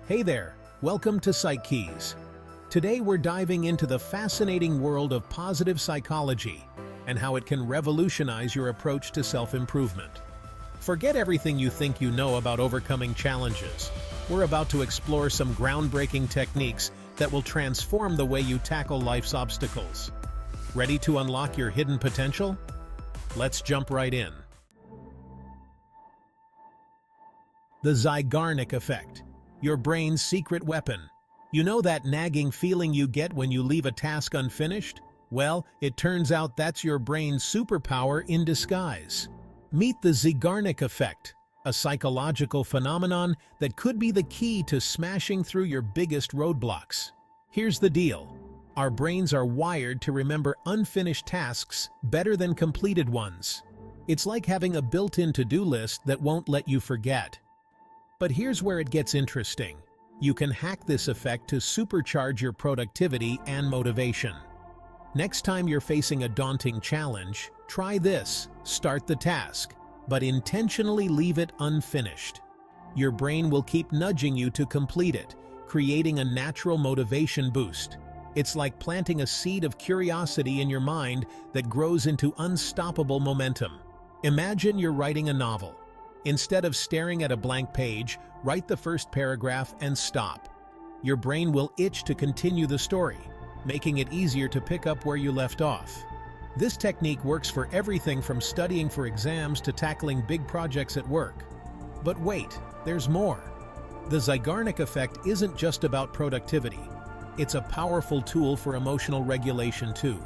Hey there, welcome to PsycKeys. Today we're diving into the fascinating world of positive psychology and how it can revolutionize your approach to self-improvement. Forget everything you think you know about overcoming challenges. We're about to explore some groundbreaking techniques that will transform the way you tackle life's obstacles. Ready to unlock your hidden potential? Let's jump right in. The Zeigarnik Effect, your brain's secret weapon. You know that nagging feeling you get when you leave a task unfinished? Well, it turns out that's your brain's superpower in disguise. Meet the Zeigarnik Effect, a psychological phenomenon that could be the key to smashing through your biggest roadblocks. Here's the deal. Our brains are wired to remember unfinished tasks better than completed ones. It's like having a built-in to-do list that won't let you forget. But here's where it gets interesting. You can hack this effect to supercharge your productivity and motivation. Next time you're facing a daunting challenge, try this. Start the task, but intentionally leave it unfinished. Your brain will keep nudging you to complete it, creating a natural motivation boost. It's like planting a seed of curiosity in your mind that grows into unstoppable momentum. Imagine you're writing a novel. Instead of staring at a blank page, write the first paragraph and stop. Your brain will itch to continue the story, making it easier to pick up where you left off. This technique works for everything from studying for exams to tackling big projects at work. But wait, there's more. The Zeigarnik Effect isn't just about productivity. It's a powerful tool for emotional regulation too.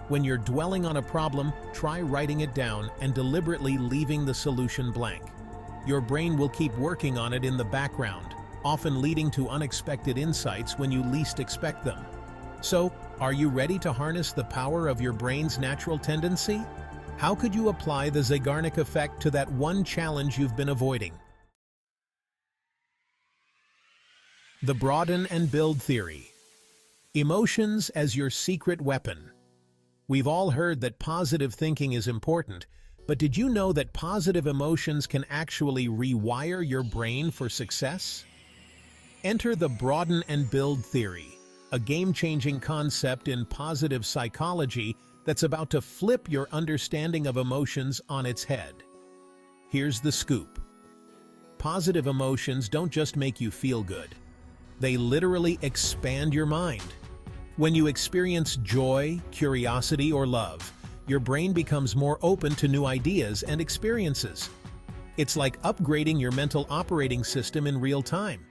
When you're dwelling on a problem, try writing it down and deliberately leaving the solution blank. Your brain will keep working on it in the background, often leading to unexpected insights when you least expect them. So, are you ready to harness the power of your brain's natural tendency? How could you apply the Zeigarnik Effect to that one challenge you've been avoiding? The Broaden-and-Build Theory. Emotions as your secret weapon. We've all heard that positive thinking is important, but did you know that positive emotions can actually rewire your brain for success? Enter the Broaden-and-Build Theory, a game-changing concept in positive psychology that's about to flip your understanding of emotions on its head. Here's the scoop. Positive emotions don't just make you feel good. They literally expand your mind. When you experience joy, curiosity, or love, your brain becomes more open to new ideas and experiences. It's like upgrading your mental operating system in real time.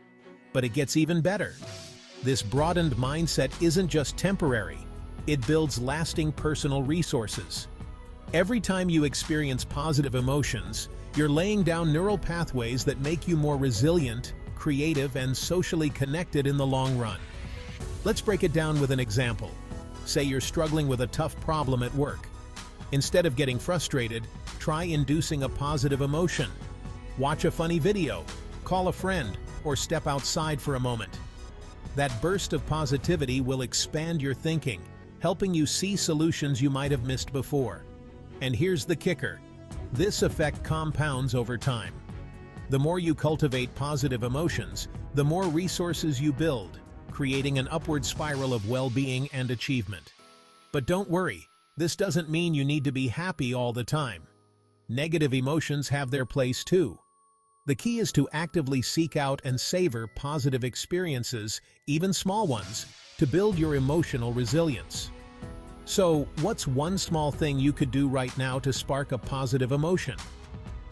But it gets even better. This broadened mindset isn't just temporary. It builds lasting personal resources. Every time you experience positive emotions, you're laying down neural pathways that make you more resilient, creative, and socially connected in the long run. Let's break it down with an example. Say you're struggling with a tough problem at work. Instead of getting frustrated, try inducing a positive emotion. Watch a funny video, call a friend, or step outside for a moment. That burst of positivity will expand your thinking, helping you see solutions you might have missed before. And here's the kicker. This effect compounds over time. The more you cultivate positive emotions, the more resources you build, creating an upward spiral of well-being and achievement. But don't worry, this doesn't mean you need to be happy all the time. Negative emotions have their place too. The key is to actively seek out and savor positive experiences, even small ones, to build your emotional resilience. So, what's one small thing you could do right now to spark a positive emotion?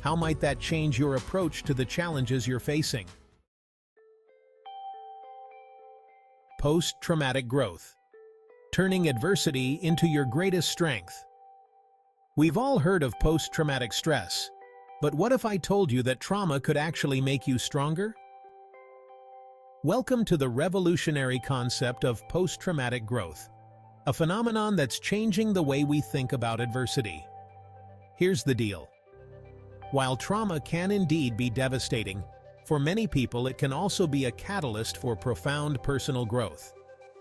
How might that change your approach to the challenges you're facing? Post-traumatic growth. Turning adversity into your greatest strength. We've all heard of post-traumatic stress, but what if I told you that trauma could actually make you stronger? Welcome to the revolutionary concept of post-traumatic growth, a phenomenon that's changing the way we think about adversity. Here's the deal. While trauma can indeed be devastating, for many people it can also be a catalyst for profound personal growth.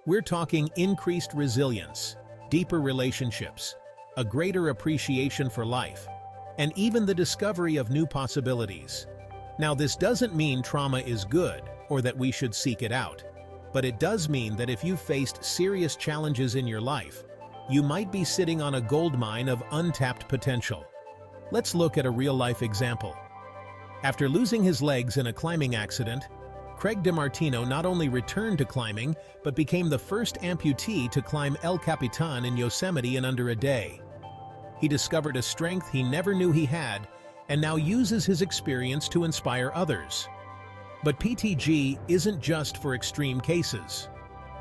We're talking increased resilience, deeper relationships, a greater appreciation for life, and even the discovery of new possibilities. Now, this doesn't mean trauma is good or that we should seek it out. But it does mean that if you've faced serious challenges in your life, you might be sitting on a goldmine of untapped potential. Let's look at a real-life example. After losing his legs in a climbing accident, Craig DiMartino not only returned to climbing, but became the first amputee to climb El Capitan in Yosemite in under a day. He discovered a strength he never knew he had, and now uses his experience to inspire others. But PTG isn't just for extreme cases.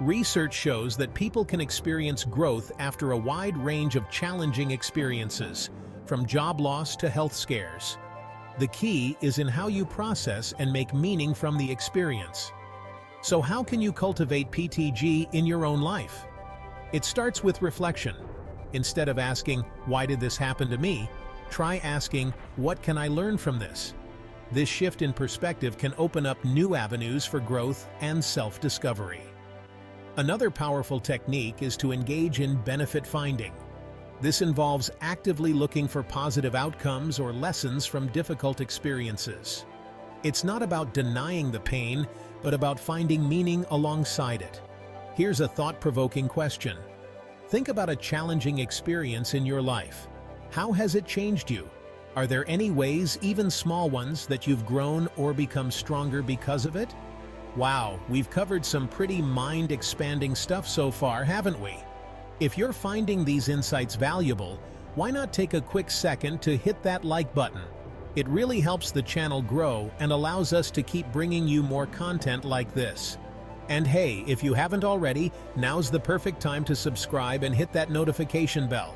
Research shows that people can experience growth after a wide range of challenging experiences, from job loss to health scares. The key is in how you process and make meaning from the experience. So how can you cultivate PTG in your own life? It starts with reflection. Instead of asking, "Why did this happen to me?" try asking, "What can I learn from this?" This shift in perspective can open up new avenues for growth and self-discovery. Another powerful technique is to engage in benefit finding. This involves actively looking for positive outcomes or lessons from difficult experiences. It's not about denying the pain, but about finding meaning alongside it. Here's a thought-provoking question. Think about a challenging experience in your life. How has it changed you? Are there any ways, even small ones, that you've grown or become stronger because of it? Wow, we've covered some pretty mind-expanding stuff so far, haven't we? If you're finding these insights valuable, why not take a quick second to hit that like button? It really helps the channel grow and allows us to keep bringing you more content like this. And hey, if you haven't already, now's the perfect time to subscribe and hit that notification bell.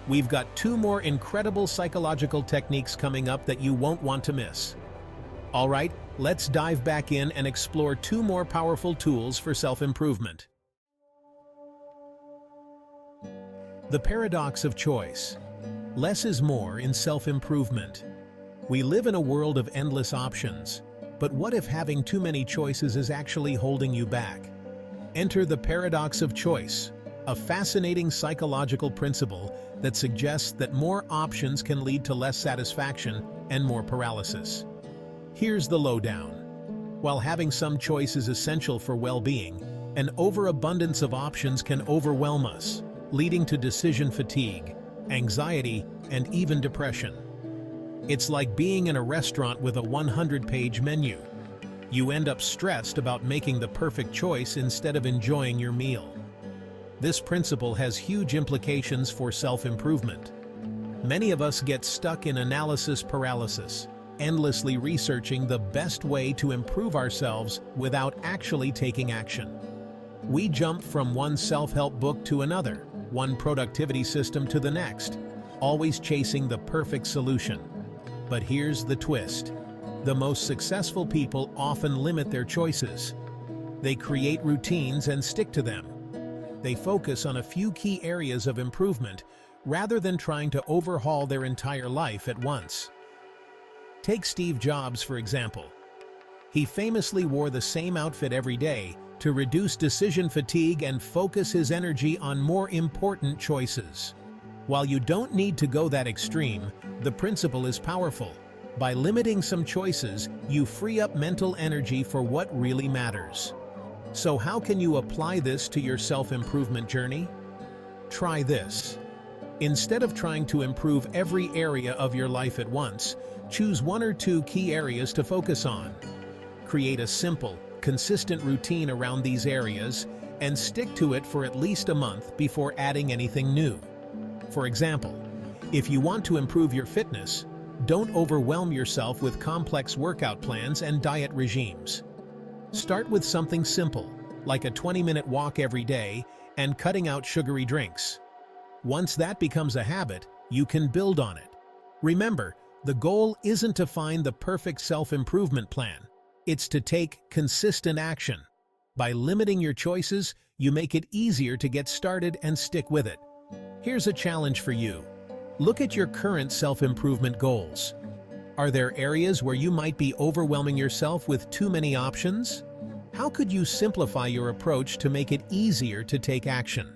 We've got 2 more incredible psychological techniques coming up that you won't want to miss. All right, let's dive back in and explore 2 more powerful tools for self-improvement. The paradox of choice. Less is more in self-improvement. We live in a world of endless options, but what if having too many choices is actually holding you back? Enter the paradox of choice, a fascinating psychological principle that suggests that more options can lead to less satisfaction and more paralysis. Here's the lowdown. While having some choice is essential for well-being, an overabundance of options can overwhelm us, leading to decision fatigue, anxiety, and even depression. It's like being in a restaurant with a 100-page menu. You end up stressed about making the perfect choice instead of enjoying your meal. This principle has huge implications for self-improvement. Many of us get stuck in analysis paralysis, endlessly researching the best way to improve ourselves without actually taking action. We jump from one self-help book to another, one productivity system to the next, always chasing the perfect solution. But here's the twist. The most successful people often limit their choices. They create routines and stick to them. They focus on a few key areas of improvement rather than trying to overhaul their entire life at once. Take Steve Jobs, for example. He famously wore the same outfit every day to reduce decision fatigue and focus his energy on more important choices. While you don't need to go that extreme, the principle is powerful. By limiting some choices, you free up mental energy for what really matters. So how can you apply this to your self-improvement journey? Try this. Instead of trying to improve every area of your life at once, choose 1 or 2 key areas to focus on. Create a simple, consistent routine around these areas and stick to it for at least a month before adding anything new. For example, if you want to improve your fitness, don't overwhelm yourself with complex workout plans and diet regimes. Start with something simple, like a 20-minute walk every day and cutting out sugary drinks. Once that becomes a habit, you can build on it. Remember, the goal isn't to find the perfect self-improvement plan. It's to take consistent action. By limiting your choices, you make it easier to get started and stick with it. Here's a challenge for you. Look at your current self-improvement goals. Are there areas where you might be overwhelming yourself with too many options? How could you simplify your approach to make it easier to take action?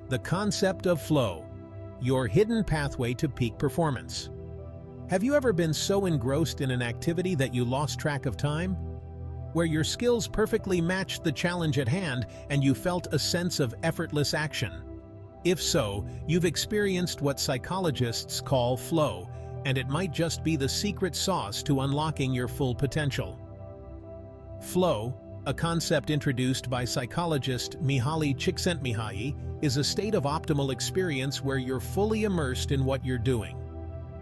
The concept of flow, your hidden pathway to peak performance. Have you ever been so engrossed in an activity that you lost track of time? Where your skills perfectly matched the challenge at hand and you felt a sense of effortless action? If so, you've experienced what psychologists call flow, and it might just be the secret sauce to unlocking your full potential. Flow, a concept introduced by psychologist Mihaly Csikszentmihalyi, is a state of optimal experience where you're fully immersed in what you're doing.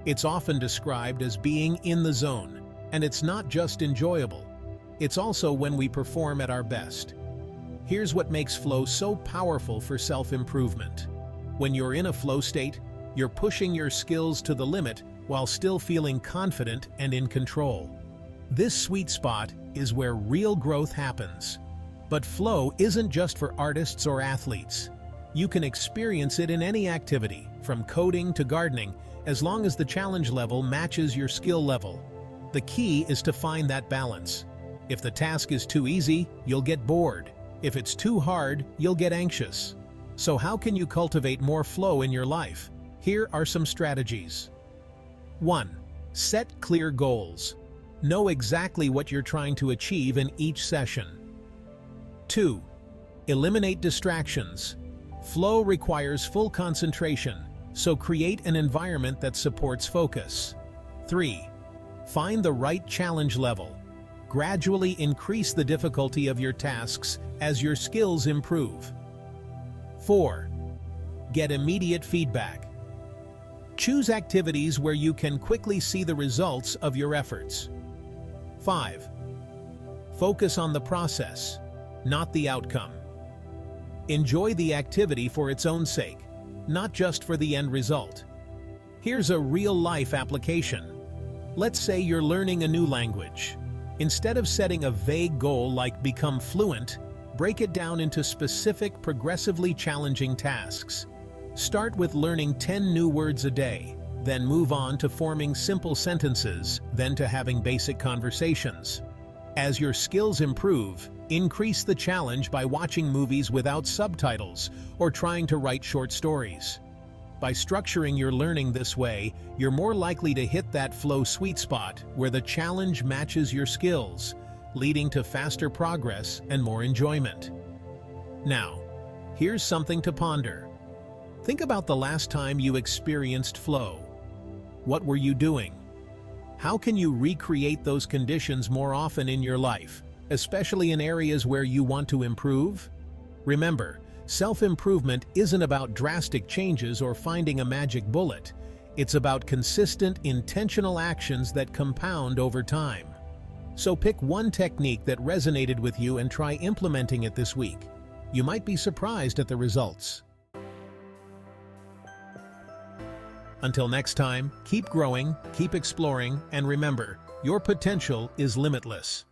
It's often described as being in the zone, and it's not just enjoyable. It's also when we perform at our best. Here's what makes flow so powerful for self-improvement. When you're in a flow state, you're pushing your skills to the limit while still feeling confident and in control. This sweet spot is where real growth happens. But flow isn't just for artists or athletes. You can experience it in any activity, from coding to gardening, as long as the challenge level matches your skill level. The key is to find that balance. If the task is too easy, you'll get bored. If it's too hard, you'll get anxious. So how can you cultivate more flow in your life? Here are some strategies. 1. Set clear goals. Know exactly what you're trying to achieve in each session. 2. Eliminate distractions. Flow requires full concentration, so create an environment that supports focus. 3. Find the right challenge level. Gradually increase the difficulty of your tasks as your skills improve. 4. Get immediate feedback. Choose activities where you can quickly see the results of your efforts. 5. Focus on the process, not the outcome. Enjoy the activity for its own sake, not just for the end result. Here's a real-life application. Let's say you're learning a new language. Instead of setting a vague goal like become fluent, break it down into specific, progressively challenging tasks. Start with learning 10 new words a day, then move on to forming simple sentences, then to having basic conversations. As your skills improve, increase the challenge by watching movies without subtitles or trying to write short stories. By structuring your learning this way, you're more likely to hit that flow sweet spot where the challenge matches your skills, leading to faster progress and more enjoyment. Now, here's something to ponder. Think about the last time you experienced flow. What were you doing? How can you recreate those conditions more often in your life, especially in areas where you want to improve? Remember, self-improvement isn't about drastic changes or finding a magic bullet. It's about consistent, intentional actions that compound over time. So pick one technique that resonated with you and try implementing it this week. You might be surprised at the results. Until next time, keep growing, keep exploring, and remember, your potential is limitless.